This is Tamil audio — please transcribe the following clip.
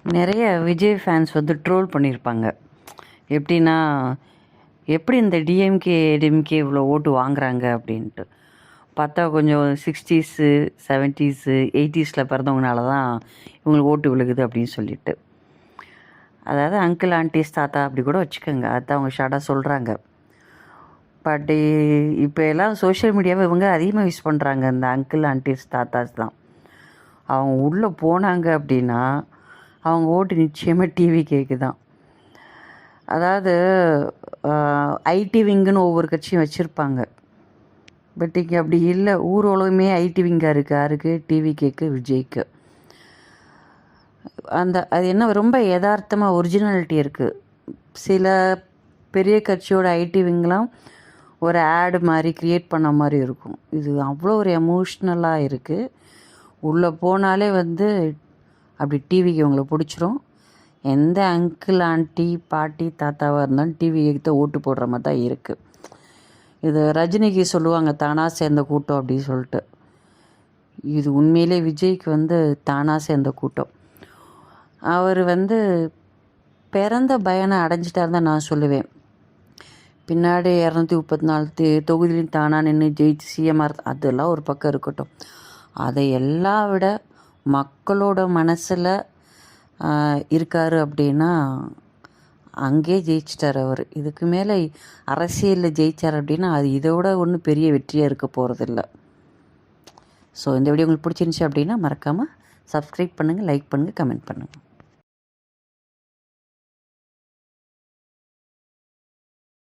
நிறைய விஜய் ஃபேன்ஸ் வந்து ட்ரோல் பண்ணியிருப்பாங்க. எப்படின்னா, எப்படி இந்த டிஎம்கே, டிஎம்கே இவ்வளோ ஓட்டு வாங்குறாங்க அப்படின்ட்டு. பார்த்தா கொஞ்சம் 60s, 70s, 80s பிறந்தவங்கனால தான் இவங்களுக்கு ஓட்டு விழுகுது அப்படின்னு சொல்லிட்டு. அதாவது அங்கிள், ஆன்டிஸ், தாத்தா அப்படி கூட வச்சுக்கோங்க. அதுதான் அவங்க ஷார்ட்டாக சொல்கிறாங்க. பட் இப்போ எல்லாம் சோஷியல் மீடியாவை இவங்க அதிகமாக யூஸ் பண்ணுறாங்க. இந்த அங்கிள், ஆன்டிஸ், தாத்தாஸ் தான். அவங்க உள்ளே போனாங்க அப்படின்னா அவங்க ஓட்டு நிச்சயமாக டிவி கேக்கு தான். அதாவது ஐடி விங்குன்னு ஒவ்வொரு கட்சியும் வச்சுருப்பாங்க. பட் இங்கே அப்படி இல்லை. ஊர் உலகமே ஐடி விங்காக இருக்குது. யாருக்கு? டிவி கேக்கு, விஜய்க்கு. அது என்ன ரொம்ப யதார்த்தமாக ஒரிஜினாலிட்டி இருக்குது. சில பெரிய கட்சியோட ஐடி விங்கெலாம் ஒரு ஆடு மாதிரி க்ரியேட் பண்ண மாதிரி இருக்கும். இது அவ்வளோ ஒரு எமோஷ்னலாக இருக்குது. உள்ளே போனாலே வந்து அப்படி டிவிக்கு உங்களை பிடிச்சிரும். எந்த அங்கிள், ஆண்டி, பாட்டி, தாத்தாவாக இருந்தாலும் டிவிக்கு தான் ஓட்டு போடுற மாதிரி தான் இருக்குது. இது ரஜினிக்கு சொல்லுவாங்க தானாக சேர்ந்த கூட்டம் அப்படின்னு சொல்லிட்டு. இது உண்மையிலே விஜய்க்கு வந்து தானாக சேர்ந்த கூட்டம். அவர் வந்து பிறந்த பயனை அடைஞ்சிட்டார் தான் நான் சொல்லுவேன். பின்னாடி 234 தொகுதியிலையும் தானாக நின்று ஜெயிச்சு சிஎம்ஆர் அதெல்லாம் ஒரு பக்கம் இருக்கட்டும். அதை எல்லாம் விட மக்களோட மனசில் இருக்கார் அப்படின்னா அங்கே ஜெயிச்சிட்டார் அவர். இதுக்கு மேலே அரசியலில் ஜெயித்தார் அப்படின்னா அது இதோட ஒன்றும் பெரிய வெற்றியாக இருக்க போகிறதில்ல. ஸோ இந்த வீடியோ உங்களுக்கு பிடிச்சிருந்துச்சி அப்படின்னா மறக்காமல் சப்ஸ்கிரைப் பண்ணுங்கள், லைக் பண்ணுங்கள், கமெண்ட் பண்ணுங்கள்.